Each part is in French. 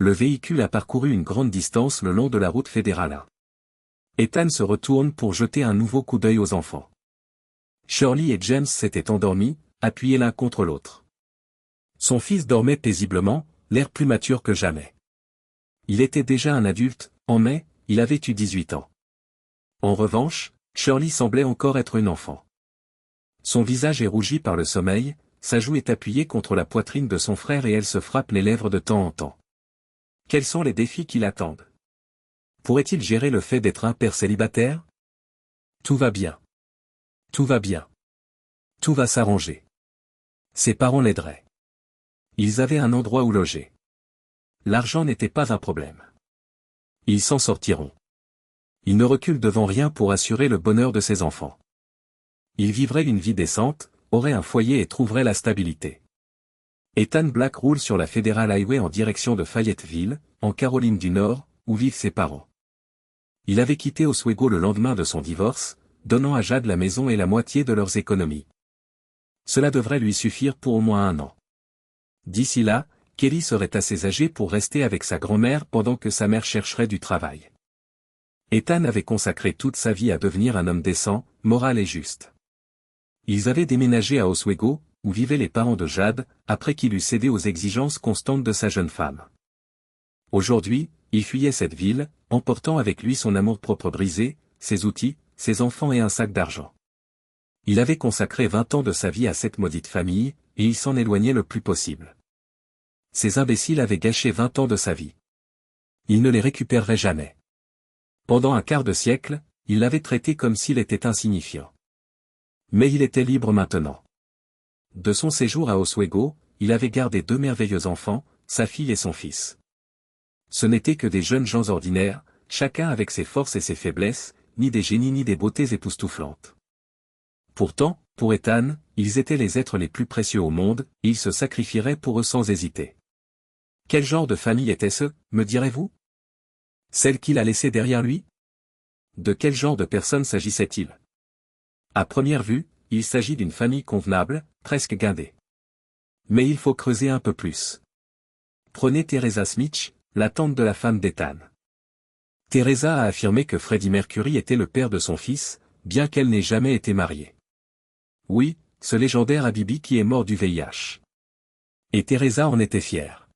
Le véhicule a parcouru une grande distance le long de la route fédérale. Ethan se retourne pour jeter un nouveau coup d'œil aux enfants. Shirley et James s'étaient endormis, appuyés l'un contre l'autre. Son fils dormait paisiblement, l'air plus mature que jamais. Il était déjà un adulte, en mai, il avait eu 18 ans. En revanche, Shirley semblait encore être une enfant. Son visage est rougi par le sommeil, sa joue est appuyée contre la poitrine de son frère et elle se frappe les lèvres de temps en temps. Quels sont les défis qui l'attendent? Pourrait-il gérer le fait d'être un père célibataire? Tout va bien. Tout va bien. Tout va s'arranger. Ses parents l'aideraient. Ils avaient un endroit où loger. L'argent n'était pas un problème. Ils s'en sortiront. Il ne recule devant rien pour assurer le bonheur de ses enfants. Il vivrait une vie décente, aurait un foyer et trouverait la stabilité. Ethan Black roule sur la Federal Highway en direction de Fayetteville, en Caroline du Nord, où vivent ses parents. Il avait quitté Oswego le lendemain de son divorce, donnant à Jade la maison et la moitié de leurs économies. Cela devrait lui suffire pour au moins 1 an. D'ici là, Kelly serait assez âgée pour rester avec sa grand-mère pendant que sa mère chercherait du travail. Ethan avait consacré toute sa vie à devenir un homme décent, moral et juste. Ils avaient déménagé à Oswego, où vivaient les parents de Jade, après qu'il eut cédé aux exigences constantes de sa jeune femme. Aujourd'hui, il fuyait cette ville, emportant avec lui son amour-propre brisé, ses outils, ses enfants et un sac d'argent. Il avait consacré 20 ans de sa vie à cette maudite famille, et il s'en éloignait le plus possible. Ces imbéciles avaient gâché 20 ans de sa vie. Il ne les récupérerait jamais. Pendant un quart de siècle, il l'avait traité comme s'il était insignifiant. Mais il était libre maintenant. De son séjour à Oswego, il avait gardé 2 merveilleux enfants, sa fille et son fils. Ce n'étaient que des jeunes gens ordinaires, chacun avec ses forces et ses faiblesses, ni des génies ni des beautés époustouflantes. Pourtant, pour Ethan, ils étaient les êtres les plus précieux au monde, et il se sacrifierait pour eux sans hésiter. Quel genre de famille était-ce, me direz-vous? Celle qu'il a laissée derrière lui? De quel genre de personne s'agissait-il? À première vue, il s'agit d'une famille convenable, presque guindée. Mais il faut creuser un peu plus. Prenez Teresa Smith, la tante de la femme d'Ethan. Teresa a affirmé que Freddie Mercury était le père de son fils, bien qu'elle n'ait jamais été mariée. Oui, ce légendaire Habibi qui est mort du VIH. Et Teresa en était fière.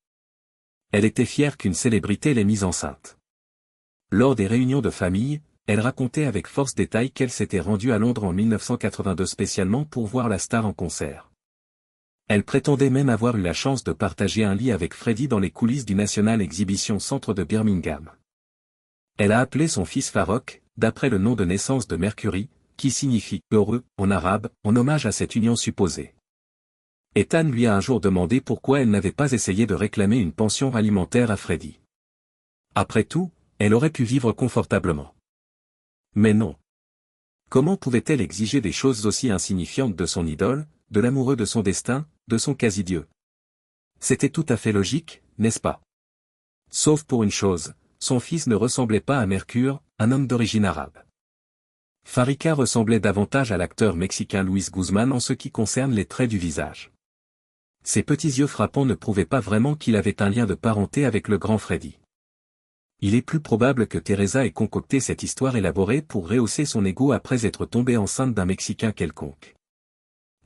Elle était fière qu'une célébrité l'ait mise enceinte. Lors des réunions de famille, elle racontait avec force détail qu'elle s'était rendue à Londres en 1982 spécialement pour voir la star en concert. Elle prétendait même avoir eu la chance de partager un lit avec Freddie dans les coulisses du National Exhibition Centre de Birmingham. Elle a appelé son fils Farrokh, d'après le nom de naissance de Mercury, qui signifie « heureux » en arabe, en hommage à cette union supposée. Ethan lui a un jour demandé pourquoi elle n'avait pas essayé de réclamer une pension alimentaire à Freddie. Après tout, elle aurait pu vivre confortablement. Mais non. Comment pouvait-elle exiger des choses aussi insignifiantes de son idole, de l'amoureux de son destin, de son quasi-dieu? C'était tout à fait logique, n'est-ce pas? Sauf pour une chose, son fils ne ressemblait pas à Mercure, un homme d'origine arabe. Farika ressemblait davantage à l'acteur mexicain Luis Guzmán en ce qui concerne les traits du visage. Ses petits yeux frappants ne prouvaient pas vraiment qu'il avait un lien de parenté avec le grand Freddie. Il est plus probable que Teresa ait concocté cette histoire élaborée pour rehausser son ego après être tombée enceinte d'un Mexicain quelconque.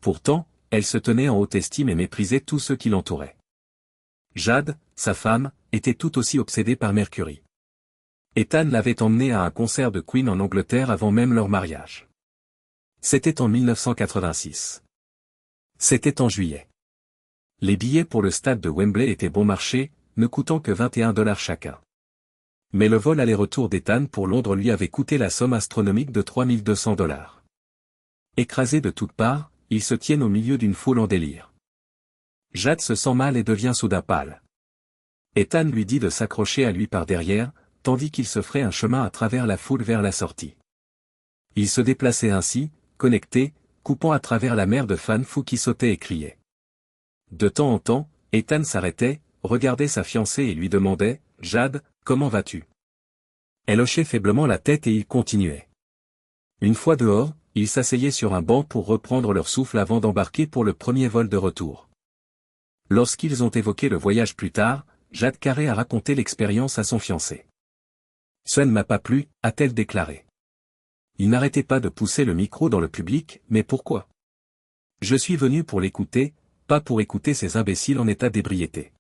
Pourtant, elle se tenait en haute estime et méprisait tous ceux qui l'entouraient. Jade, sa femme, était tout aussi obsédée par Mercury. Ethan l'avait emmenée à un concert de Queen en Angleterre avant même leur mariage. C'était en 1986. C'était en juillet. Les billets pour le stade de Wembley étaient bon marché, ne coûtant que 21 $ chacun. Mais le vol aller-retour d'Ethan pour Londres lui avait coûté la somme astronomique de 3200 $. Écrasés de toutes parts, ils se tiennent au milieu d'une foule en délire. Jade se sent mal et devient soudain pâle. Ethan lui dit de s'accrocher à lui par derrière, tandis qu'il se ferait un chemin à travers la foule vers la sortie. Il se déplaçait ainsi, connecté, coupant à travers la mer de fans fous qui sautaient et criaient. De temps en temps, Ethan s'arrêtait, regardait sa fiancée et lui demandait « Jade, comment vas-tu » Elle hochait faiblement la tête et il continuait. Une fois dehors, ils s'asseyaient sur un banc pour reprendre leur souffle avant d'embarquer pour le premier vol de retour. Lorsqu'ils ont évoqué le voyage plus tard, Jade Carré a raconté l'expérience à son fiancé. Ça ne m'a pas plu, a-t-elle déclaré. Il n'arrêtait pas de pousser le micro dans le public, mais pourquoi? Je suis venu pour l'écouter, pas pour écouter ces imbéciles en état d'ébriété.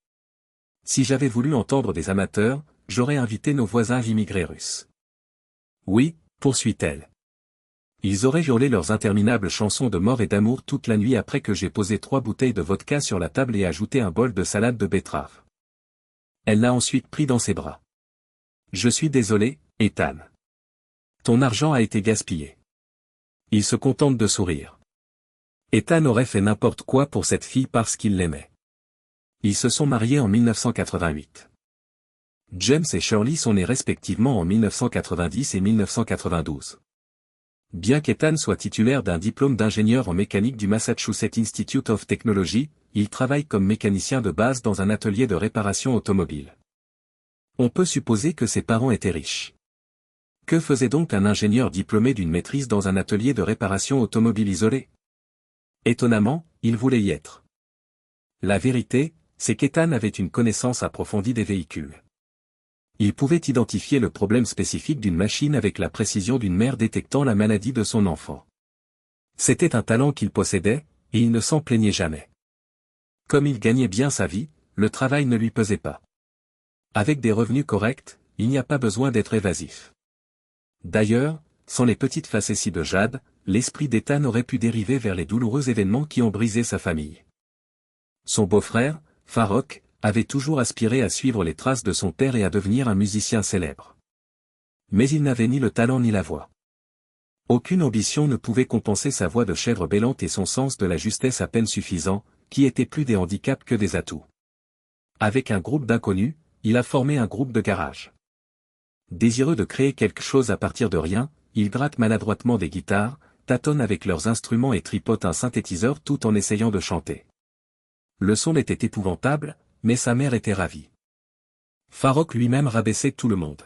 Si j'avais voulu entendre des amateurs, j'aurais invité nos voisins immigrés russes. Oui, poursuit-elle. Ils auraient hurlé leurs interminables chansons de mort et d'amour toute la nuit après que j'ai posé 3 bouteilles de vodka sur la table et ajouté un bol de salade de betterave. Elle l'a ensuite pris dans ses bras. Je suis désolé, Ethan. Ton argent a été gaspillé. Il se contente de sourire. Ethan aurait fait n'importe quoi pour cette fille parce qu'il l'aimait. Ils se sont mariés en 1988. James et Shirley sont nés respectivement en 1990 et 1992. Bien qu'Ethan soit titulaire d'un diplôme d'ingénieur en mécanique du Massachusetts Institute of Technology, il travaille comme mécanicien de base dans un atelier de réparation automobile. On peut supposer que ses parents étaient riches. Que faisait donc un ingénieur diplômé d'une maîtrise dans un atelier de réparation automobile isolé? Étonnamment, il voulait y être. La vérité, c'est qu'Ethan avait une connaissance approfondie des véhicules. Il pouvait identifier le problème spécifique d'une machine avec la précision d'une mère détectant la maladie de son enfant. C'était un talent qu'il possédait, et il ne s'en plaignait jamais. Comme il gagnait bien sa vie, le travail ne lui pesait pas. Avec des revenus corrects, il n'y a pas besoin d'être évasif. D'ailleurs, sans les petites facéties de Jade, l'esprit d'Ethan aurait pu dériver vers les douloureux événements qui ont brisé sa famille. Son beau-frère, Farrokh, avait toujours aspiré à suivre les traces de son père et à devenir un musicien célèbre. Mais il n'avait ni le talent ni la voix. Aucune ambition ne pouvait compenser sa voix de chèvre bêlante et son sens de la justesse à peine suffisant, qui étaient plus des handicaps que des atouts. Avec un groupe d'inconnus, il a formé un groupe de garage. Désireux de créer quelque chose à partir de rien, il gratte maladroitement des guitares, tâtonne avec leurs instruments et tripote un synthétiseur tout en essayant de chanter. Le son était épouvantable, mais sa mère était ravie. Farrokh lui-même rabaissait tout le monde.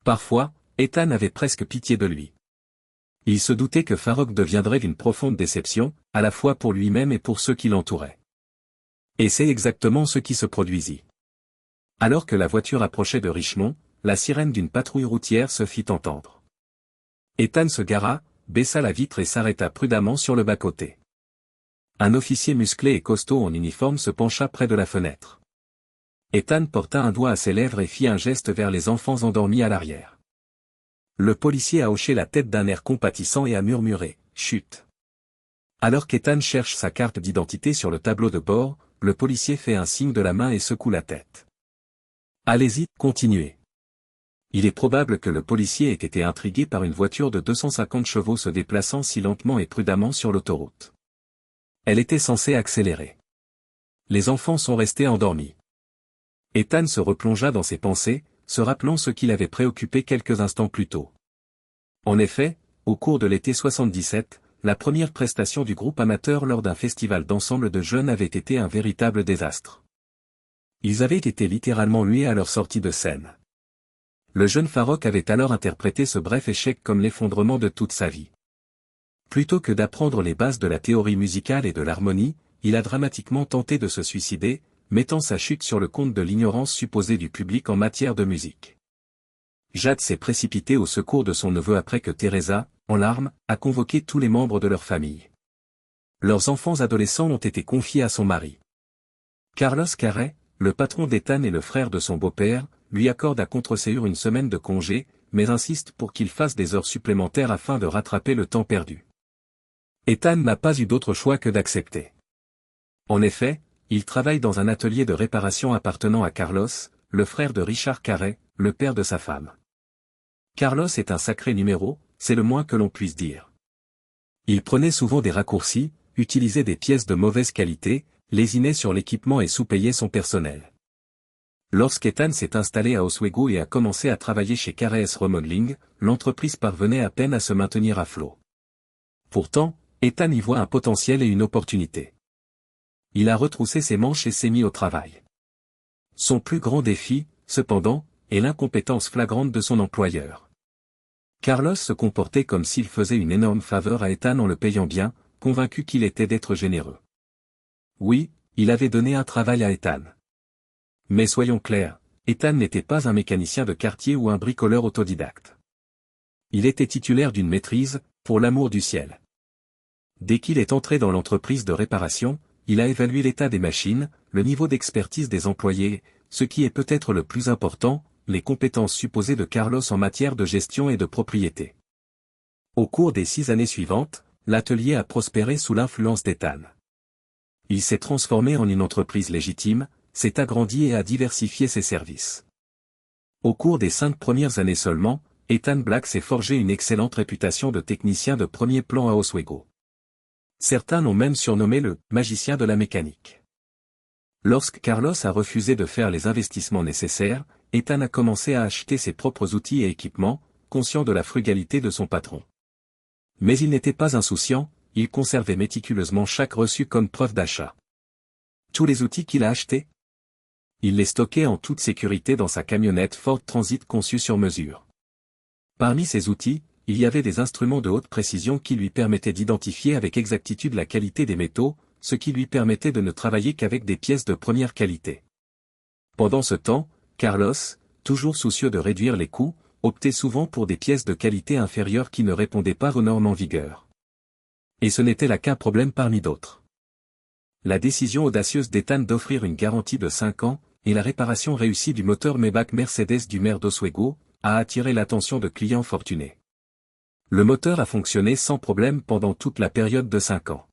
Parfois, Ethan avait presque pitié de lui. Il se doutait que Farrokh deviendrait d'une profonde déception, à la fois pour lui-même et pour ceux qui l'entouraient. Et c'est exactement ce qui se produisit. Alors que la voiture approchait de Richmond, la sirène d'une patrouille routière se fit entendre. Ethan se gara, baissa la vitre et s'arrêta prudemment sur le bas-côté. Un officier musclé et costaud en uniforme se pencha près de la fenêtre. Ethan porta un doigt à ses lèvres et fit un geste vers les enfants endormis à l'arrière. Le policier a hoché la tête d'un air compatissant et a murmuré « Chut !» Alors qu'Ethan cherche sa carte d'identité sur le tableau de bord, le policier fait un signe de la main et secoue la tête. « Allez-y, continuez. » Il est probable que le policier ait été intrigué par une voiture de 250 chevaux se déplaçant si lentement et prudemment sur l'autoroute. Elle était censée accélérer. Les enfants sont restés endormis. Ethan se replongea dans ses pensées, se rappelant ce qui l'avait préoccupé quelques instants plus tôt. En effet, au cours de l'été 77, la première prestation du groupe amateur lors d'un festival d'ensemble de jeunes avait été un véritable désastre. Ils avaient été littéralement hués à leur sortie de scène. Le jeune Farrokh avait alors interprété ce bref échec comme l'effondrement de toute sa vie. Plutôt que d'apprendre les bases de la théorie musicale et de l'harmonie, il a dramatiquement tenté de se suicider, mettant sa chute sur le compte de l'ignorance supposée du public en matière de musique. Jade s'est précipitée au secours de son neveu après que Teresa, en larmes, a convoqué tous les membres de leur famille. Leurs enfants adolescents ont été confiés à son mari. Carlos Carré, le patron d'Ethan et le frère de son beau-père, lui accorde à contre-ségur une semaine de congé, mais insiste pour qu'il fasse des heures supplémentaires afin de rattraper le temps perdu. Ethan n'a pas eu d'autre choix que d'accepter. En effet, il travaille dans un atelier de réparation appartenant à Carlos, le frère de Richard Carré, le père de sa femme. Carlos est un sacré numéro, c'est le moins que l'on puisse dire. Il prenait souvent des raccourcis, utilisait des pièces de mauvaise qualité, lésinait sur l'équipement et sous-payait son personnel. Lorsqu'Ethan s'est installé à Oswego et a commencé à travailler chez Carré Remodeling, l'entreprise parvenait à peine à se maintenir à flot. Pourtant, Ethan y voit un potentiel et une opportunité. Il a retroussé ses manches et s'est mis au travail. Son plus grand défi, cependant, est l'incompétence flagrante de son employeur. Carlos se comportait comme s'il faisait une énorme faveur à Ethan en le payant bien, convaincu qu'il était d'être généreux. Oui, il avait donné un travail à Ethan. Mais soyons clairs, Ethan n'était pas un mécanicien de quartier ou un bricoleur autodidacte. Il était titulaire d'une maîtrise, pour l'amour du ciel. Dès qu'il est entré dans l'entreprise de réparation, il a évalué l'état des machines, le niveau d'expertise des employés, ce qui est peut-être le plus important, les compétences supposées de Carlos en matière de gestion et de propriété. Au cours des 6 années suivantes, l'atelier a prospéré sous l'influence d'Ethan. Il s'est transformé en une entreprise légitime, s'est agrandi et a diversifié ses services. Au cours des 5 premières années seulement, Ethan Black s'est forgé une excellente réputation de technicien de premier plan à Oswego. Certains l'ont même surnommé le « magicien de la mécanique ». Lorsque Carlos a refusé de faire les investissements nécessaires, Ethan a commencé à acheter ses propres outils et équipements, conscient de la frugalité de son patron. Mais il n'était pas insouciant, il conservait méticuleusement chaque reçu comme preuve d'achat. Tous les outils qu'il a achetés, il les stockait en toute sécurité dans sa camionnette Ford Transit conçue sur mesure. Parmi ces outils, il y avait des instruments de haute précision qui lui permettaient d'identifier avec exactitude la qualité des métaux, ce qui lui permettait de ne travailler qu'avec des pièces de première qualité. Pendant ce temps, Carlos, toujours soucieux de réduire les coûts, optait souvent pour des pièces de qualité inférieure qui ne répondaient pas aux normes en vigueur. Et ce n'était là qu'un problème parmi d'autres. La décision audacieuse d'Ethan d'offrir une garantie de 5 ans, et la réparation réussie du moteur Maybach Mercedes du maire d'Oswego, a attiré l'attention de clients fortunés. Le moteur a fonctionné sans problème pendant toute la période de 5 ans.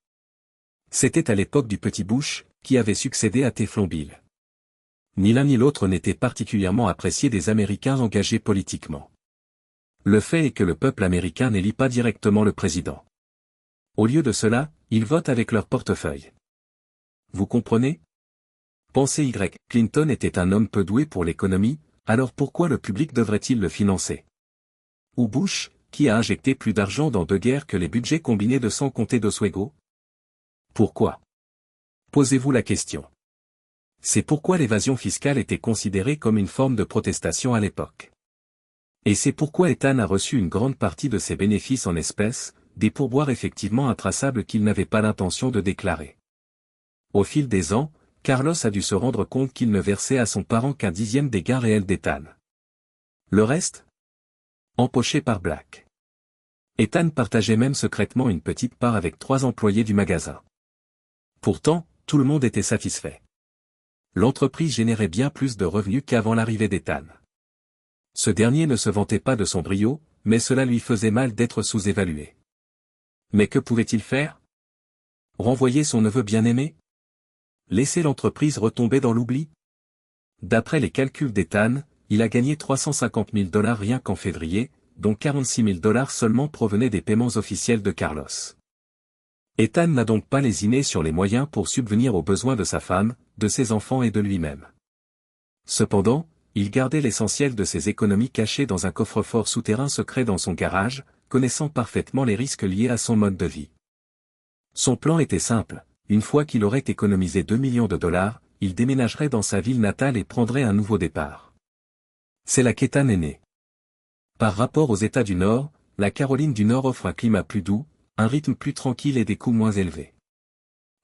C'était à l'époque du Petit Bush, qui avait succédé à Teflon Bill. Ni l'un ni l'autre n'était particulièrement apprécié des Américains engagés politiquement. Le fait est que le peuple américain n'élit pas directement le président. Au lieu de cela, ils votent avec leur portefeuille. Vous comprenez? Pensez Y. Clinton était un homme peu doué pour l'économie, alors pourquoi le public devrait-il le financer? Ou Bush, qui a injecté plus d'argent dans 2 guerres que les budgets combinés de 100 comtés d'Oswego? Pourquoi? Posez-vous la question. C'est pourquoi l'évasion fiscale était considérée comme une forme de protestation à l'époque. Et c'est pourquoi Ethan a reçu une grande partie de ses bénéfices en espèces, des pourboires effectivement intraçables qu'il n'avait pas l'intention de déclarer. Au fil des ans, Carlos a dû se rendre compte qu'il ne versait à son parent qu'un 10e des gains réels d'Ethan. Le reste? Empoché par Black. Ethan partageait même secrètement une petite part avec 3 employés du magasin. Pourtant, tout le monde était satisfait. L'entreprise générait bien plus de revenus qu'avant l'arrivée d'Ethan. Ce dernier ne se vantait pas de son brio, mais cela lui faisait mal d'être sous-évalué. Mais que pouvait-il faire? Renvoyer son neveu bien-aimé? Laisser l'entreprise retomber dans l'oubli? D'après les calculs d'Ethan, il a gagné 350 000 $ rien qu'en février, dont 46 000 $ seulement provenaient des paiements officiels de Carlos. Ethan n'a donc pas lésiné sur les moyens pour subvenir aux besoins de sa femme, de ses enfants et de lui-même. Cependant, il gardait l'essentiel de ses économies cachées dans un coffre-fort souterrain secret dans son garage, connaissant parfaitement les risques liés à son mode de vie. Son plan était simple, une fois qu'il aurait économisé 2 millions de $, il déménagerait dans sa ville natale et prendrait un nouveau départ. C'est là qu'Ethan est né. Par rapport aux États du Nord, la Caroline du Nord offre un climat plus doux, un rythme plus tranquille et des coûts moins élevés.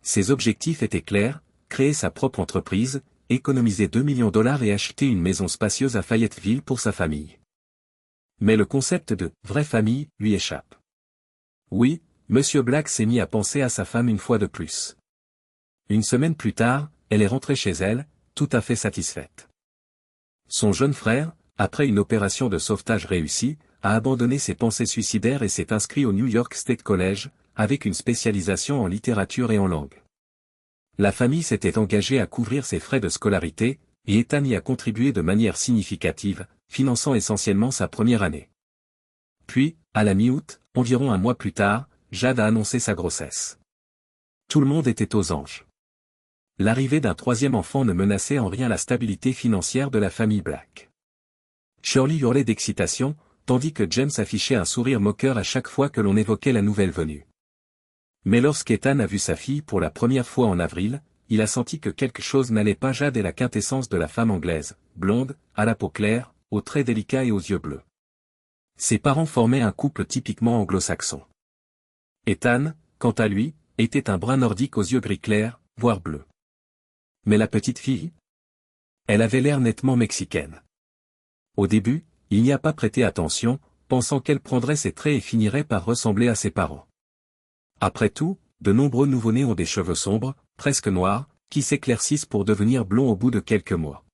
Ses objectifs étaient clairs, créer sa propre entreprise, économiser 2 millions de $ et acheter une maison spacieuse à Fayetteville pour sa famille. Mais le concept de « vraie famille » lui échappe. Oui, Monsieur Black s'est mis à penser à sa femme une fois de plus. Une semaine plus tard, elle est rentrée chez elle, tout à fait satisfaite. Son jeune frère, après une opération de sauvetage réussie, a abandonné ses pensées suicidaires et s'est inscrit au New York State College, avec une spécialisation en littérature et en langue. La famille s'était engagée à couvrir ses frais de scolarité, et Ethan y a contribué de manière significative, finançant essentiellement sa première année. Puis, à la mi-août, environ un mois plus tard, Jade a annoncé sa grossesse. Tout le monde était aux anges. L'arrivée d'un 3e enfant ne menaçait en rien la stabilité financière de la famille Black. Shirley hurlait d'excitation, tandis que James affichait un sourire moqueur à chaque fois que l'on évoquait la nouvelle venue. Mais lorsqu'Ethan a vu sa fille pour la première fois en avril, il a senti que quelque chose n'allait pas. Jade est la quintessence de la femme anglaise, blonde, à la peau claire, aux traits délicats et aux yeux bleus. Ses parents formaient un couple typiquement anglo-saxon. Ethan, quant à lui, était un brun nordique aux yeux gris clairs, voire bleus. Mais la petite fille? Elle avait l'air nettement mexicaine. Au début, il n'y a pas prêté attention, pensant qu'elle prendrait ses traits et finirait par ressembler à ses parents. Après tout, de nombreux nouveau-nés ont des cheveux sombres, presque noirs, qui s'éclaircissent pour devenir blonds au bout de quelques mois.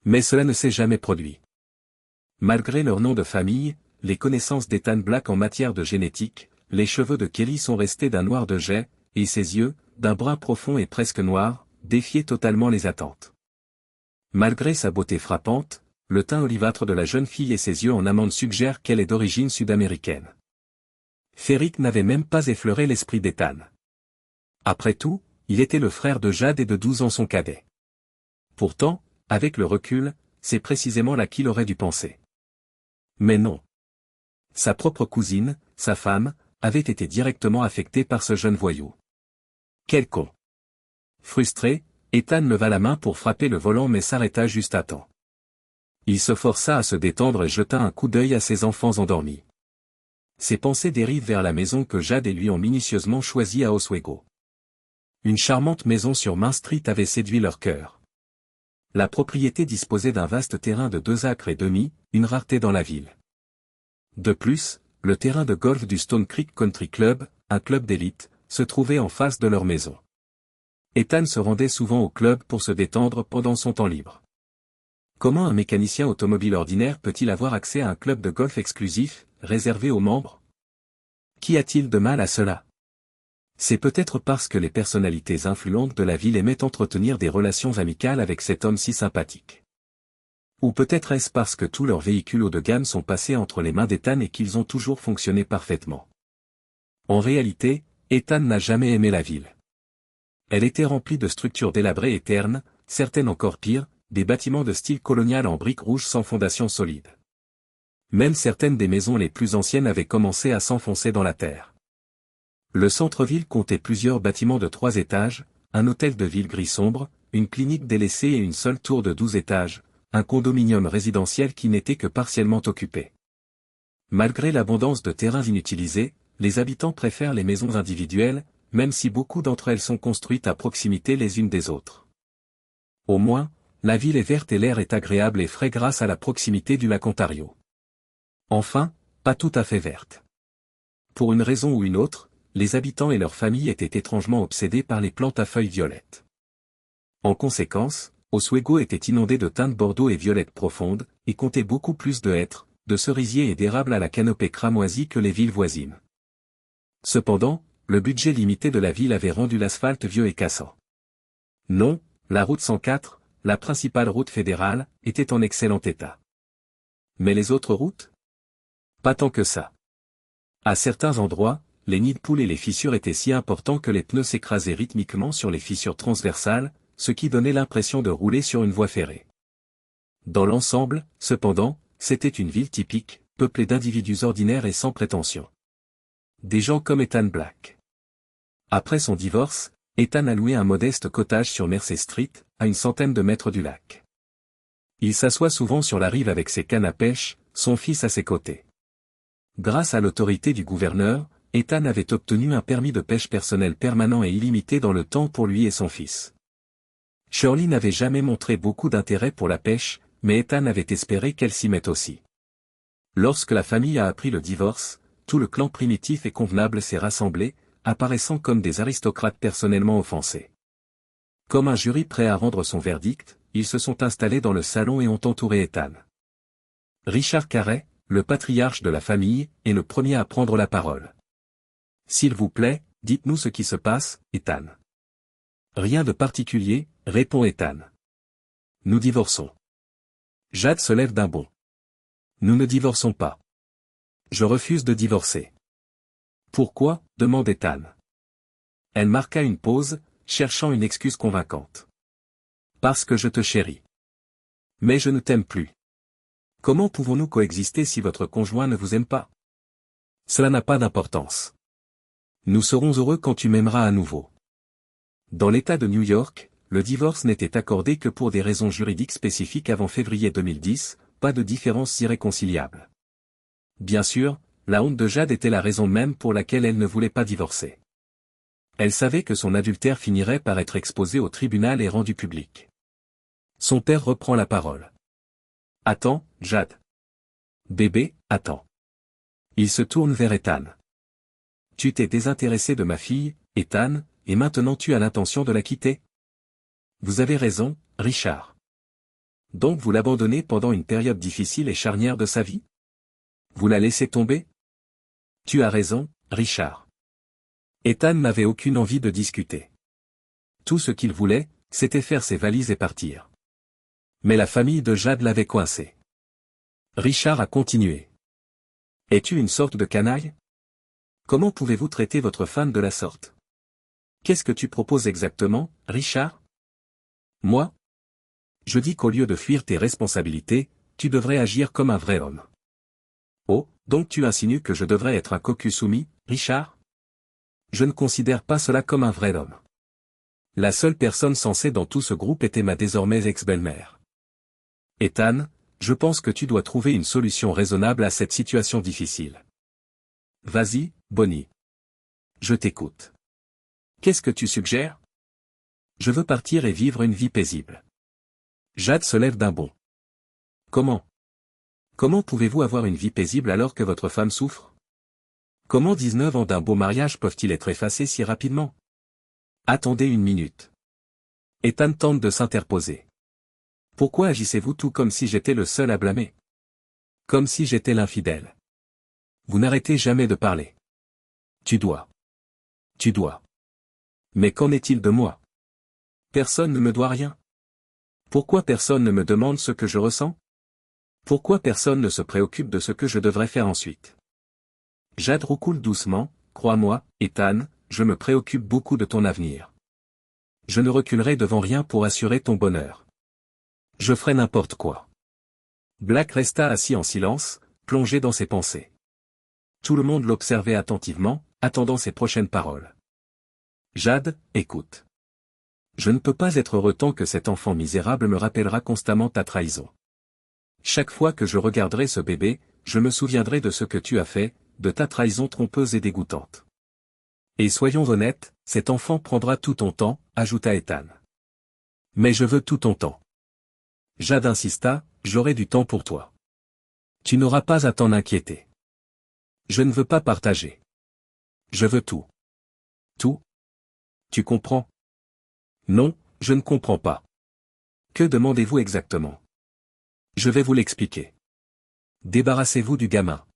Mais cela ne s'est jamais produit. Malgré leur nom de famille, les connaissances d'Ethan Black en matière de génétique, les cheveux de Kelly sont restés d'un noir de jais, et ses yeux, d'un brun profond et presque noir, défiaient totalement les attentes. Malgré sa beauté frappante, le teint olivâtre de la jeune fille et ses yeux en amande suggèrent qu'elle est d'origine sud-américaine. Ferrick n'avait même pas effleuré l'esprit d'Ethan. Après tout, il était le frère de Jade et de 12 ans son cadet. Pourtant, avec le recul, c'est précisément là qu'il aurait dû penser. Mais non. Sa propre cousine, sa femme, avait été directement affectée par ce jeune voyou. Quel con. Frustré, Ethan leva la main pour frapper le volant mais s'arrêta juste à temps. Il se força à se détendre et jeta un coup d'œil à ses enfants endormis. Ses pensées dérivent vers la maison que Jade et lui ont minutieusement choisie à Oswego. Une charmante maison sur Main Street avait séduit leur cœur. La propriété disposait d'un vaste terrain de 2 acres et demi, une rareté dans la ville. De plus, le terrain de golf du Stone Creek Country Club, un club d'élite, se trouvait en face de leur maison. Ethan se rendait souvent au club pour se détendre pendant son temps libre. Comment un mécanicien automobile ordinaire peut-il avoir accès à un club de golf exclusif, réservé aux membres? Qu'y a-t-il de mal à cela? C'est peut-être parce que les personnalités influentes de la ville aimaient entretenir des relations amicales avec cet homme si sympathique. Ou peut-être est-ce parce que tous leurs véhicules haut de gamme sont passés entre les mains d'Ethan et qu'ils ont toujours fonctionné parfaitement. En réalité, Ethan n'a jamais aimé la ville. Elle était remplie de structures délabrées et ternes, certaines encore pires, des bâtiments de style colonial en briques rouges sans fondation solide. Même certaines des maisons les plus anciennes avaient commencé à s'enfoncer dans la terre. Le centre-ville comptait plusieurs bâtiments de 3 étages, un hôtel de ville gris sombre, une clinique délaissée et une seule tour de 12 étages, un condominium résidentiel qui n'était que partiellement occupé. Malgré l'abondance de terrains inutilisés, les habitants préfèrent les maisons individuelles, même si beaucoup d'entre elles sont construites à proximité les unes des autres. Au moins, la ville est verte et l'air est agréable et frais grâce à la proximité du lac Ontario. Enfin, pas tout à fait verte. Pour une raison ou une autre, les habitants et leurs familles étaient étrangement obsédés par les plantes à feuilles violettes. En conséquence, Oswego était inondé de teintes bordeaux et violettes profondes, et comptait beaucoup plus de hêtres, de cerisiers et d'érables à la canopée cramoisie que les villes voisines. Cependant, le budget limité de la ville avait rendu l'asphalte vieux et cassant. Non, la route 104, la principale route fédérale, était en excellent état. Mais les autres routes? Pas tant que ça. À certains endroits, les nids de poules et les fissures étaient si importants que les pneus s'écrasaient rythmiquement sur les fissures transversales, ce qui donnait l'impression de rouler sur une voie ferrée. Dans l'ensemble, cependant, c'était une ville typique, peuplée d'individus ordinaires et sans prétention. Des gens comme Ethan Black. Après son divorce, Ethan a loué un modeste cottage sur Mercer Street, à une centaine de mètres du lac. Il s'assoit souvent sur la rive avec ses cannes à pêche, son fils à ses côtés. Grâce à l'autorité du gouverneur, Ethan avait obtenu un permis de pêche personnel permanent et illimité dans le temps pour lui et son fils. Shirley n'avait jamais montré beaucoup d'intérêt pour la pêche, mais Ethan avait espéré qu'elle s'y mette aussi. Lorsque la famille a appris le divorce, tout le clan primitif et convenable s'est rassemblé, apparaissant comme des aristocrates personnellement offensés. Comme un jury prêt à rendre son verdict, ils se sont installés dans le salon et ont entouré Ethan. Richard Carey, le patriarche de la famille, est le premier à prendre la parole. « S'il vous plaît, dites-nous ce qui se passe, Ethan. » « Rien de particulier, répond Ethan. « Nous divorçons. » Jade se lève d'un bond. « Nous ne divorçons pas. Je refuse de divorcer. » « Pourquoi ?» demande Ethan. Elle marqua une pause, cherchant une excuse convaincante. « Parce que je te chéris. Mais je ne t'aime plus. Comment pouvons-nous coexister si votre conjoint ne vous aime pas? Cela n'a pas d'importance. Nous serons heureux quand tu m'aimeras à nouveau. » Dans l'État de New York, le divorce n'était accordé que pour des raisons juridiques spécifiques avant février 2010, pas de différences irréconciliables. Bien sûr, la honte de Jade était la raison même pour laquelle elle ne voulait pas divorcer. Elle savait que son adultère finirait par être exposé au tribunal et rendu public. Son père reprend la parole. Attends, Jade. Bébé, attends. Il se tourne vers Ethan. Tu t'es désintéressé de ma fille, Ethan, et maintenant tu as l'intention de la quitter? Vous avez raison, Richard. Donc vous l'abandonnez pendant une période difficile et charnière de sa vie? Vous la laissez tomber? Tu as raison, Richard. Ethan n'avait aucune envie de discuter. Tout ce qu'il voulait, c'était faire ses valises et partir. Mais la famille de Jade l'avait coincé. Richard a continué. Es-tu une sorte de canaille? Comment pouvez-vous traiter votre femme de la sorte? Qu'est-ce que tu proposes exactement, Richard? Moi? Je dis qu'au lieu de fuir tes responsabilités, tu devrais agir comme un vrai homme. Oh, donc tu insinues que je devrais être un cocu soumis, Richard? Je ne considère pas cela comme un vrai homme. La seule personne sensée dans tout ce groupe était ma désormais ex-belle-mère. Ethan, je pense que tu dois trouver une solution raisonnable à cette situation difficile. Vas-y, Bonnie. Je t'écoute. Qu'est-ce que tu suggères? Je veux partir et vivre une vie paisible. Jade se lève d'un bond. Comment? Comment pouvez-vous avoir une vie paisible alors que votre femme souffre? Comment 19 ans d'un beau mariage peuvent-ils être effacés si rapidement? Attendez une minute. Ethan tente de s'interposer. Pourquoi agissez-vous tout comme si j'étais le seul à blâmer? Comme si j'étais l'infidèle. Vous n'arrêtez jamais de parler. Tu dois. Tu dois. Mais qu'en est-il de moi? Personne ne me doit rien. Pourquoi personne ne me demande ce que je ressens? Pourquoi personne ne se préoccupe de ce que je devrais faire ensuite? Jade roucoule doucement, crois-moi, Ethan, je me préoccupe beaucoup de ton avenir. Je ne reculerai devant rien pour assurer ton bonheur. Je ferai n'importe quoi. Black resta assis en silence, plongé dans ses pensées. Tout le monde l'observait attentivement, attendant ses prochaines paroles. Jade, écoute. Je ne peux pas être heureux tant que cet enfant misérable me rappellera constamment ta trahison. Chaque fois que je regarderai ce bébé, je me souviendrai de ce que tu as fait, de ta trahison trompeuse et dégoûtante. Et soyons honnêtes, cet enfant prendra tout ton temps, ajouta Ethan. Mais je veux tout ton temps. Jade insista, j'aurai du temps pour toi. Tu n'auras pas à t'en inquiéter. Je ne veux pas partager. Je veux tout. Tout? Tu comprends? Non, je ne comprends pas. Que demandez-vous exactement? Je vais vous l'expliquer. Débarrassez-vous du gamin.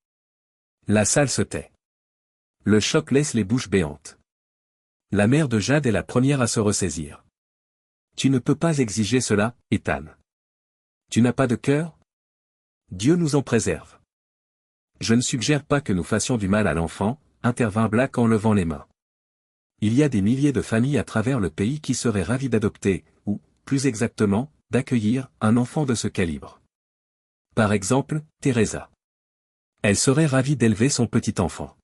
La salle se tait. Le choc laisse les bouches béantes. La mère de Jade est la première à se ressaisir. Tu ne peux pas exiger cela, Ethan. Tu n'as pas de cœur? Dieu nous en préserve. Je ne suggère pas que nous fassions du mal à l'enfant, intervint Black en levant les mains. Il y a des milliers de familles à travers le pays qui seraient ravies d'adopter, ou, plus exactement, d'accueillir, un enfant de ce calibre. Par exemple, Teresa. Elle serait ravie d'élever son petit enfant.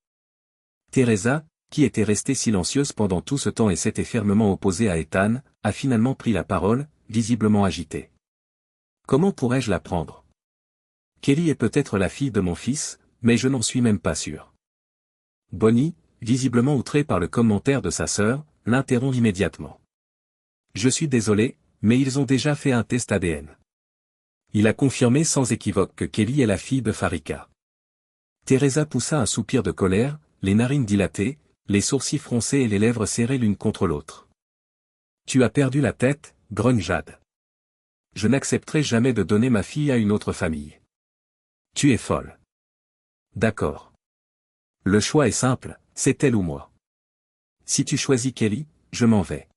Teresa, qui était restée silencieuse pendant tout ce temps et s'était fermement opposée à Ethan, a finalement pris la parole, visiblement agitée. Comment pourrais-je la prendre? Kelly est peut-être la fille de mon fils, mais je n'en suis même pas sûr. Bonnie, visiblement outrée par le commentaire de sa sœur, l'interrompt immédiatement. Je suis désolé, mais ils ont déjà fait un test ADN. Il a confirmé sans équivoque que Kelly est la fille de Farika. Teresa poussa un soupir de colère, les narines dilatées, les sourcils froncés et les lèvres serrées l'une contre l'autre. Tu as perdu la tête, grogne Jade. Je n'accepterai jamais de donner ma fille à une autre famille. Tu es folle. D'accord. Le choix est simple, c'est elle ou moi. Si tu choisis Kelly, je m'en vais.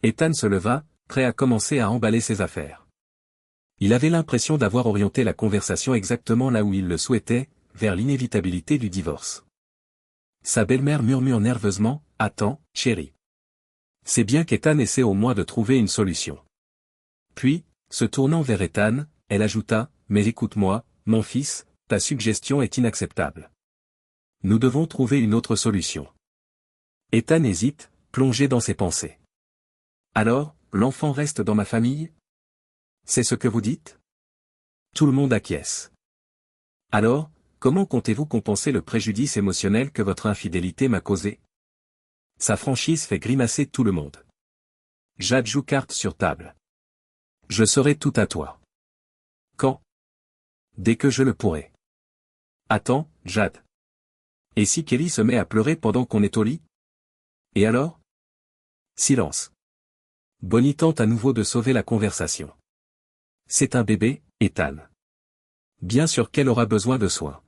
Ethan se leva, prêt à commencer à emballer ses affaires. Il avait l'impression d'avoir orienté la conversation exactement là où il le souhaitait, vers l'inévitabilité du divorce. Sa belle-mère murmure nerveusement, « Attends, chérie. » C'est bien qu'Ethan essaie au moins de trouver une solution. Puis, se tournant vers Ethan, elle ajouta, « Mais écoute-moi, mon fils, ta suggestion est inacceptable. Nous devons trouver une autre solution. » Ethan hésite, plongé dans ses pensées. « Alors, l'enfant reste dans ma famille? C'est ce que vous dites? » Tout le monde acquiesce. « Alors, comment comptez-vous compenser le préjudice émotionnel que votre infidélité m'a causé? » Sa franchise fait grimacer tout le monde. Jade joue carte sur table. Je serai tout à toi. Quand? Dès que je le pourrai. Attends, Jade. Et si Kelly se met à pleurer pendant qu'on est au lit? Et alors? Silence. Bonnie tente à nouveau de sauver la conversation. C'est un bébé, Ethan. Bien sûr qu'elle aura besoin de soins.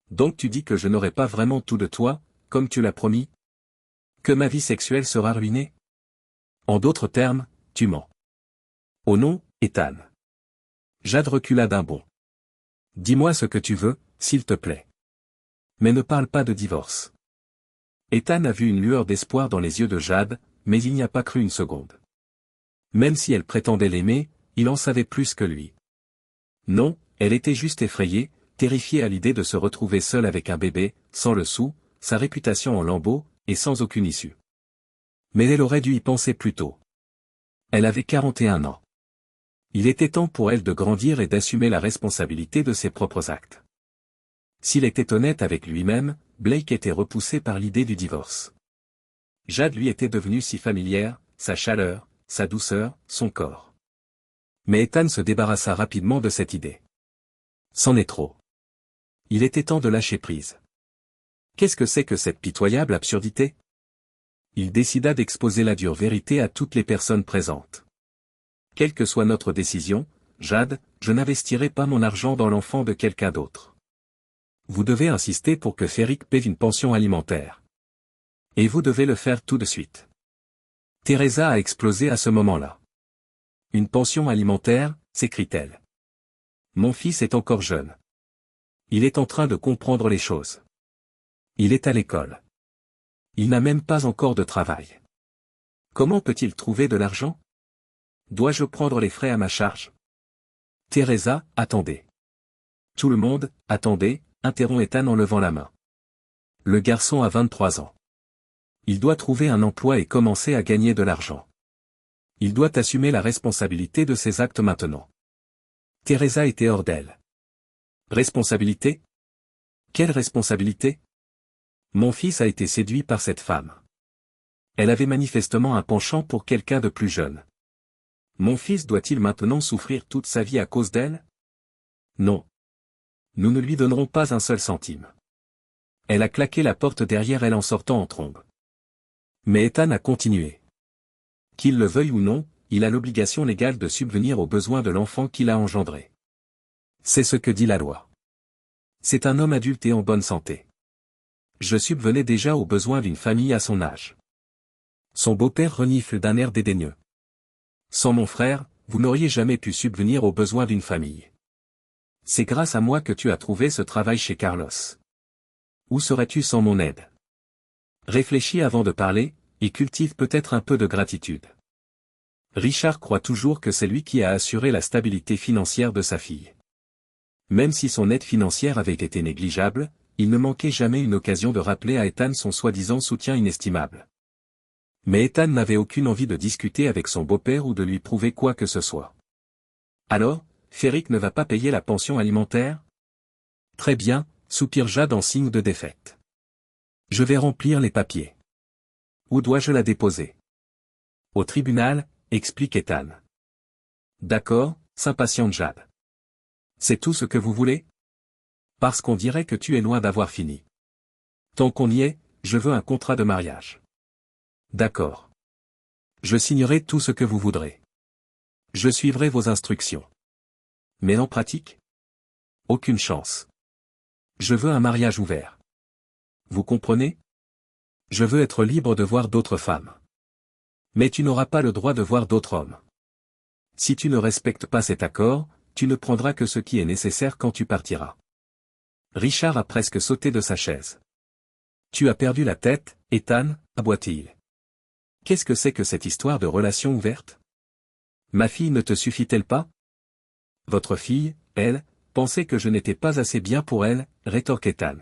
Donc tu dis que je n'aurai pas vraiment tout de toi, comme tu l'as promis? Que ma vie sexuelle sera ruinée? En d'autres termes, tu mens. Oh non, Ethan. Jade recula d'un bond. Dis-moi ce que tu veux, s'il te plaît. Mais ne parle pas de divorce. Ethan a vu une lueur d'espoir dans les yeux de Jade, mais il n'y a pas cru une seconde. Même si elle prétendait l'aimer, il en savait plus que lui. Non, elle était juste effrayée, terrifiée à l'idée de se retrouver seule avec un bébé, sans le sou, sa réputation en lambeaux, et sans aucune issue. Mais elle aurait dû y penser plus tôt. Elle avait 41 ans. Il était temps pour elle de grandir et d'assumer la responsabilité de ses propres actes. S'il était honnête avec lui-même, Blake était repoussé par l'idée du divorce. Jade lui était devenue si familière, sa chaleur, sa douceur, son corps. Mais Ethan se débarrassa rapidement de cette idée. C'en est trop. Il était temps de lâcher prise. Qu'est-ce que c'est que cette pitoyable absurdité? Il décida d'exposer la dure vérité à toutes les personnes présentes. Quelle que soit notre décision, Jade, je n'investirai pas mon argent dans l'enfant de quelqu'un d'autre. Vous devez insister pour que Ferric paie une pension alimentaire. Et vous devez le faire tout de suite. Teresa a explosé à ce moment-là. Une pension alimentaire, s'écrie-t-elle. Mon fils est encore jeune. Il est en train de comprendre les choses. Il est à l'école. Il n'a même pas encore de travail. Comment peut-il trouver de l'argent? Dois-je prendre les frais à ma charge? Teresa, attendez. Tout le monde, attendez, interrompt Ethan en levant la main. Le garçon a 23 ans. Il doit trouver un emploi et commencer à gagner de l'argent. Il doit assumer la responsabilité de ses actes maintenant. Teresa était hors d'elle. Responsabilité? Quelle responsabilité? Mon fils a été séduit par cette femme. Elle avait manifestement un penchant pour quelqu'un de plus jeune. Mon fils doit-il maintenant souffrir toute sa vie à cause d'elle? Non. Nous ne lui donnerons pas un seul centime. Elle a claqué la porte derrière elle en sortant en trombe. Mais Ethan a continué. Qu'il le veuille ou non, il a l'obligation légale de subvenir aux besoins de l'enfant qu'il a engendré. C'est ce que dit la loi. C'est un homme adulte et en bonne santé. Je subvenais déjà aux besoins d'une famille à son âge. Son beau-père renifle d'un air dédaigneux. Sans mon frère, vous n'auriez jamais pu subvenir aux besoins d'une famille. C'est grâce à moi que tu as trouvé ce travail chez Carlos. Où serais-tu sans mon aide? Réfléchis avant de parler, et cultive peut-être un peu de gratitude. Richard croit toujours que c'est lui qui a assuré la stabilité financière de sa fille. Même si son aide financière avait été négligeable, il ne manquait jamais une occasion de rappeler à Ethan son soi-disant soutien inestimable. Mais Ethan n'avait aucune envie de discuter avec son beau-père ou de lui prouver quoi que ce soit. Alors, Ferric ne va pas payer la pension alimentaire? Très bien, soupire Jade en signe de défaite. Je vais remplir les papiers. Où dois-je la déposer? Au tribunal, explique Ethan. D'accord, s'impatiente Jade. C'est tout ce que vous voulez? Parce qu'on dirait que tu es loin d'avoir fini. Tant qu'on y est, je veux un contrat de mariage. D'accord. Je signerai tout ce que vous voudrez. Je suivrai vos instructions. Mais en pratique? Aucune chance. Je veux un mariage ouvert. Vous comprenez? Je veux être libre de voir d'autres femmes. Mais tu n'auras pas le droit de voir d'autres hommes. Si tu ne respectes pas cet accord, tu ne prendras que ce qui est nécessaire quand tu partiras. Richard a presque sauté de sa chaise. Tu as perdu la tête, Ethan, aboie-t-il. Qu'est-ce que c'est que cette histoire de relation ouverte? Ma fille ne te suffit-elle pas? Votre fille, elle, pensait que je n'étais pas assez bien pour elle, rétorque Ethan.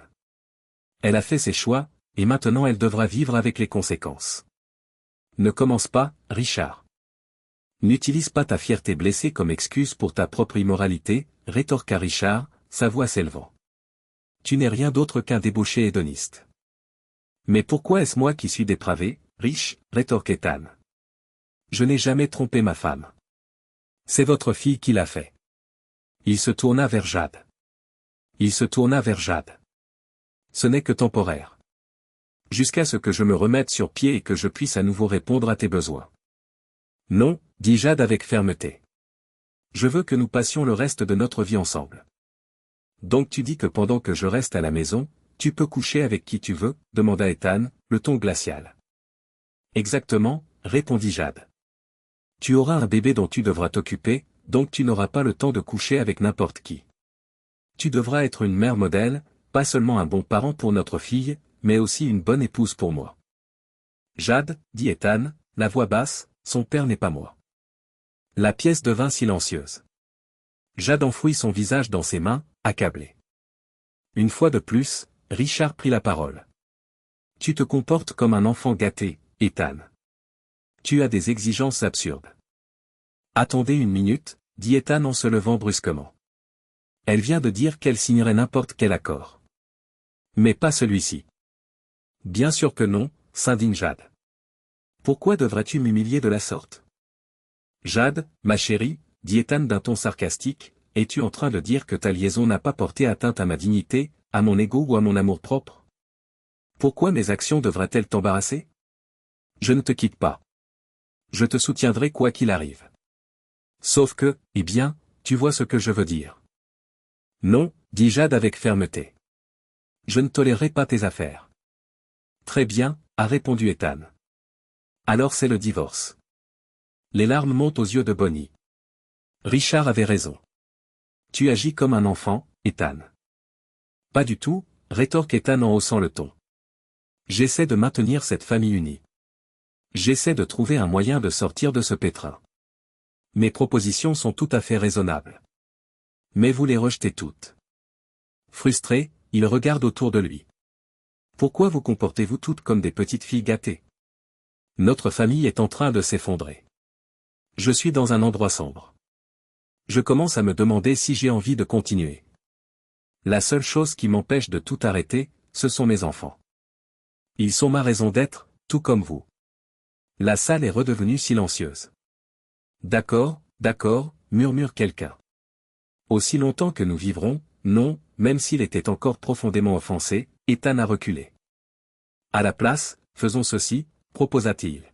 Elle a fait ses choix, et maintenant elle devra vivre avec les conséquences. Ne commence pas, Richard. N'utilise pas ta fierté blessée comme excuse pour ta propre immoralité, rétorqua Richard, sa voix s'élevant. Tu n'es rien d'autre qu'un débauché hédoniste. Mais pourquoi est-ce moi qui suis dépravé, riche, rétorque Ethan. Je n'ai jamais trompé ma femme. C'est votre fille qui l'a fait. Il se tourna vers Jade. Il se tourna vers Jade. Ce n'est que temporaire. Jusqu'à ce que je me remette sur pied et que je puisse à nouveau répondre à tes besoins. Non, dit Jade avec fermeté. Je veux que nous passions le reste de notre vie ensemble. Donc tu dis que pendant que je reste à la maison, tu peux coucher avec qui tu veux, demanda Ethan, le ton glacial. Exactement, répondit Jade. Tu auras un bébé dont tu devras t'occuper, donc tu n'auras pas le temps de coucher avec n'importe qui. Tu devras être une mère modèle, pas seulement un bon parent pour notre fille, mais aussi une bonne épouse pour moi. Jade, dit Ethan, la voix basse, son père n'est pas moi. La pièce devint silencieuse. Jade enfouit son visage dans ses mains, accablé. Une fois de plus, Richard prit la parole. Tu te comportes comme un enfant gâté, Ethan. Tu as des exigences absurdes. Attendez une minute, dit Ethan en se levant brusquement. Elle vient de dire qu'elle signerait n'importe quel accord. Mais pas celui-ci. Bien sûr que non, s'indigne Jade. Pourquoi devrais-tu m'humilier de la sorte? Jade, ma chérie, dit Ethan d'un ton sarcastique, es-tu en train de dire que ta liaison n'a pas porté atteinte à ma dignité, à mon ego ou à mon amour-propre? Pourquoi mes actions devraient-elles t'embarrasser? Je ne te quitte pas. Je te soutiendrai quoi qu'il arrive. Sauf que, eh bien, tu vois ce que je veux dire. Non, dit Jade avec fermeté. Je ne tolérerai pas tes affaires. Très bien, a répondu Ethan. Alors c'est le divorce. Les larmes montent aux yeux de Bonnie. Richard avait raison. Tu agis comme un enfant, Ethan. Pas du tout, rétorque Ethan en haussant le ton. J'essaie de maintenir cette famille unie. J'essaie de trouver un moyen de sortir de ce pétrin. Mes propositions sont tout à fait raisonnables. Mais vous les rejetez toutes. Frustré, il regarde autour de lui. Pourquoi vous comportez-vous toutes comme des petites filles gâtées? Notre famille est en train de s'effondrer. Je suis dans un endroit sombre. Je commence à me demander si j'ai envie de continuer. La seule chose qui m'empêche de tout arrêter, ce sont mes enfants. Ils sont ma raison d'être, tout comme vous. La salle est redevenue silencieuse. D'accord, murmure quelqu'un. Aussi longtemps que nous vivrons, non, même s'il était encore profondément offensé, Ethan a reculé. À la place, faisons ceci, proposa-t-il.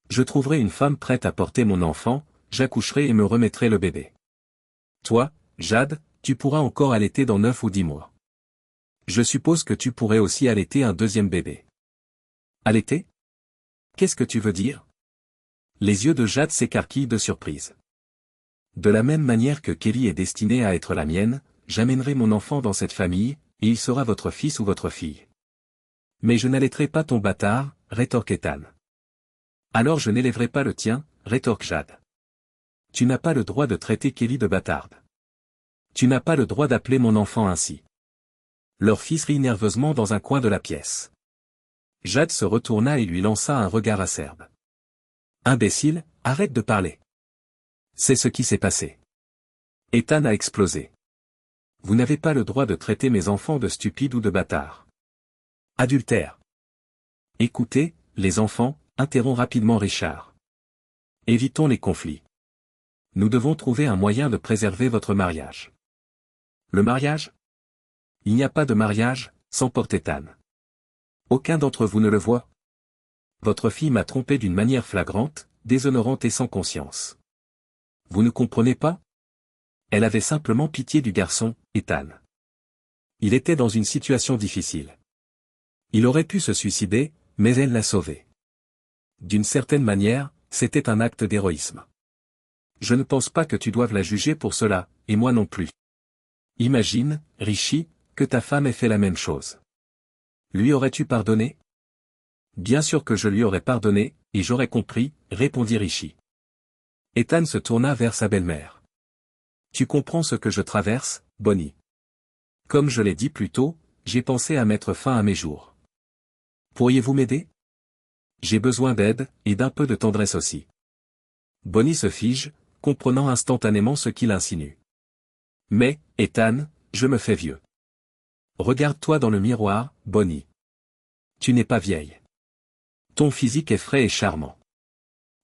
Je trouverai une femme prête à porter mon enfant, j'accoucherai et me remettrai le bébé. Toi, Jade, tu pourras encore allaiter dans 9 ou 10 mois. Je suppose que tu pourrais aussi allaiter un deuxième bébé. Allaiter? Qu'est-ce que tu veux dire? Les yeux de Jade s'écarquillent de surprise. De la même manière que Kelly est destinée à être la mienne, j'amènerai mon enfant dans cette famille, et il sera votre fils ou votre fille. Mais je n'allaiterai pas ton bâtard, rétorque Ethan. Alors je n'élèverai pas le tien, rétorque Jade. Tu n'as pas le droit de traiter Kelly de bâtarde. Tu n'as pas le droit d'appeler mon enfant ainsi. Leur fils rit nerveusement dans un coin de la pièce. Jade se retourna et lui lança un regard acerbe. Imbécile, arrête de parler. C'est ce qui s'est passé. Ethan a explosé. Vous n'avez pas le droit de traiter mes enfants de stupides ou de bâtards. Adultère. Écoutez, les enfants, interrompt rapidement Richard. Évitons les conflits. Nous devons trouver un moyen de préserver votre mariage. Le mariage? Il n'y a pas de mariage, s'emporte Ethan. Aucun d'entre vous ne le voit. Votre fille m'a trompé d'une manière flagrante, déshonorante et sans conscience. Vous ne comprenez pas? Elle avait simplement pitié du garçon, Ethan. Il était dans une situation difficile. Il aurait pu se suicider, mais elle l'a sauvé. D'une certaine manière, c'était un acte d'héroïsme. Je ne pense pas que tu doives la juger pour cela, et moi non plus. Imagine, Richie, que ta femme ait fait la même chose. Lui aurais-tu pardonné? Bien sûr que je lui aurais pardonné, et j'aurais compris, répondit Richie. Ethan se tourna vers sa belle-mère. Tu comprends ce que je traverse, Bonnie. Comme je l'ai dit plus tôt, j'ai pensé à mettre fin à mes jours. Pourriez-vous m'aider? J'ai besoin d'aide, et d'un peu de tendresse aussi. Bonnie se fige, comprenant instantanément ce qu'il insinue. Mais, Ethan, je me fais vieux. Regarde-toi dans le miroir, Bonnie. Tu n'es pas vieille. Ton physique est frais et charmant.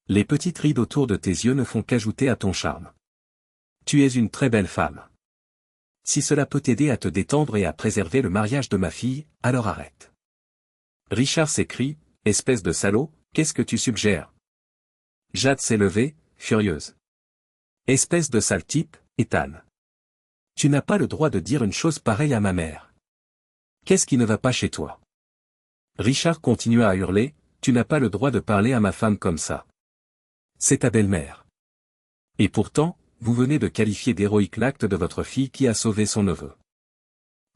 Les petites rides autour de tes yeux ne font qu'ajouter à ton charme. Tu es une très belle femme. Si cela peut t'aider à te détendre et à préserver le mariage de ma fille, alors arrête. Richard s'écrie, espèce de salaud, qu'est-ce que tu suggères? Jade s'est levée, furieuse. Espèce de sale type, Ethan. Tu n'as pas le droit de dire une chose pareille à ma mère. Qu'est-ce qui ne va pas chez toi? Richard continua à hurler, tu n'as pas le droit de parler à ma femme comme ça. C'est ta belle-mère. Et pourtant, vous venez de qualifier d'héroïque l'acte de votre fille qui a sauvé son neveu.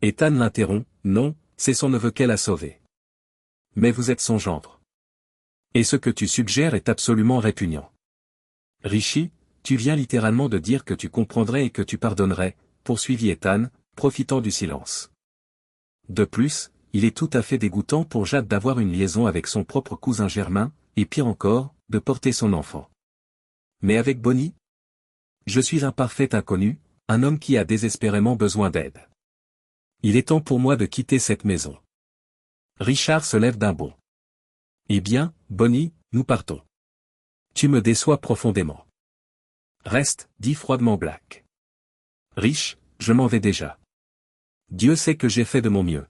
Ethan l'interrompt, non, c'est son neveu qu'elle a sauvé. Mais vous êtes son gendre. Et ce que tu suggères est absolument répugnant. Richie, tu viens littéralement de dire que tu comprendrais et que tu pardonnerais, poursuivit Ethan, profitant du silence. De plus, il est tout à fait dégoûtant pour Jade d'avoir une liaison avec son propre cousin germain, et pire encore, de porter son enfant. Mais avec Bonnie? Je suis un parfait inconnu, un homme qui a désespérément besoin d'aide. Il est temps pour moi de quitter cette maison. Richard se lève d'un bond. Eh bien, Bonnie, nous partons. Tu me déçois profondément. Reste, dit froidement Black. Rich, je m'en vais déjà. Dieu sait que j'ai fait de mon mieux.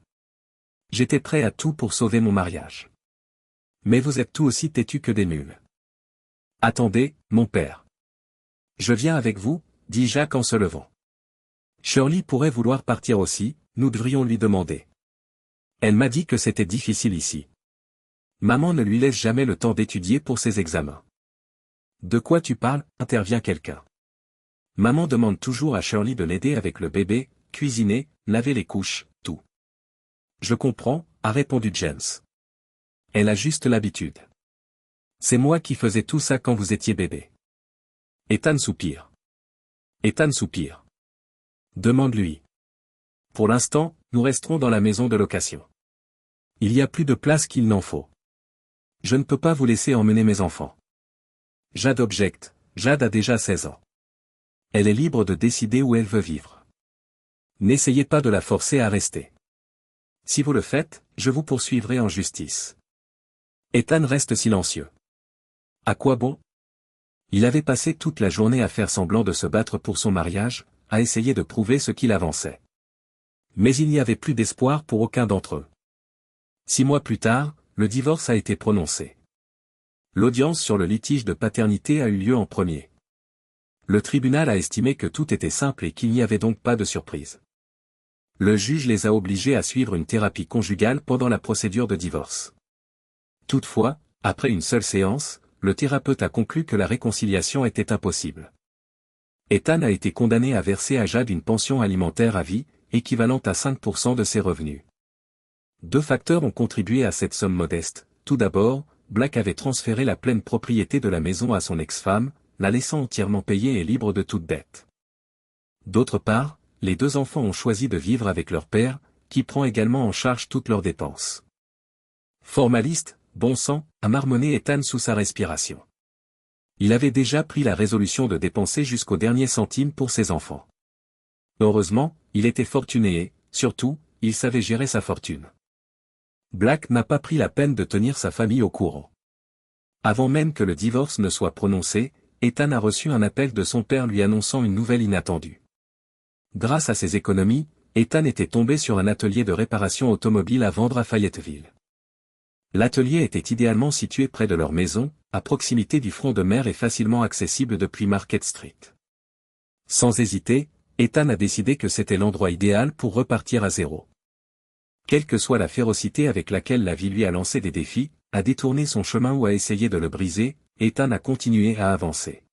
J'étais prêt à tout pour sauver mon mariage. Mais vous êtes tout aussi têtu que des mules. Attendez, mon père. Je viens avec vous, dit Jack en se levant. Shirley pourrait vouloir partir aussi, nous devrions lui demander. Elle m'a dit que c'était difficile ici. Maman ne lui laisse jamais le temps d'étudier pour ses examens. De quoi tu parles, intervient quelqu'un. Maman demande toujours à Shirley de l'aider avec le bébé, cuisiner, laver les couches, tout. Je comprends, a répondu James. Elle a juste l'habitude. C'est moi qui faisais tout ça quand vous étiez bébé. Ethan soupire. Ethan soupire. Demande-lui. Pour l'instant, nous resterons dans la maison de location. Il y a plus de place qu'il n'en faut. Je ne peux pas vous laisser emmener mes enfants. Jade objecte, Jade a déjà 16 ans. Elle est libre de décider où elle veut vivre. N'essayez pas de la forcer à rester. Si vous le faites, je vous poursuivrai en justice. Ethan reste silencieux. À quoi bon? Il avait passé toute la journée à faire semblant de se battre pour son mariage, à essayer de prouver ce qu'il avançait. Mais il n'y avait plus d'espoir pour aucun d'entre eux. 6 mois plus tard, le divorce a été prononcé. L'audience sur le litige de paternité a eu lieu en premier. Le tribunal a estimé que tout était simple et qu'il n'y avait donc pas de surprise. Le juge les a obligés à suivre une thérapie conjugale pendant la procédure de divorce. Toutefois, après une seule séance, le thérapeute a conclu que la réconciliation était impossible. Ethan a été condamné à verser à Jade une pension alimentaire à vie, équivalente à 5% de ses revenus. 2 facteurs ont contribué à cette somme modeste. Tout d'abord, Black avait transféré la pleine propriété de la maison à son ex-femme, la laissant entièrement payée et libre de toute dette. D'autre part, les 2 enfants ont choisi de vivre avec leur père, qui prend également en charge toutes leurs dépenses. Formaliste, bon sang, a marmonné Ethan sous sa respiration. Il avait déjà pris la résolution de dépenser jusqu'au dernier centime pour ses enfants. Heureusement, il était fortuné et, surtout, il savait gérer sa fortune. Black n'a pas pris la peine de tenir sa famille au courant. Avant même que le divorce ne soit prononcé, Ethan a reçu un appel de son père lui annonçant une nouvelle inattendue. Grâce à ses économies, Ethan était tombé sur un atelier de réparation automobile à vendre à Fayetteville. L'atelier était idéalement situé près de leur maison, à proximité du front de mer et facilement accessible depuis Market Street. Sans hésiter, Ethan a décidé que c'était l'endroit idéal pour repartir à zéro. Quelle que soit la férocité avec laquelle la vie lui a lancé des défis, a détourné son chemin ou a essayé de le briser, Ethan a continué à avancer.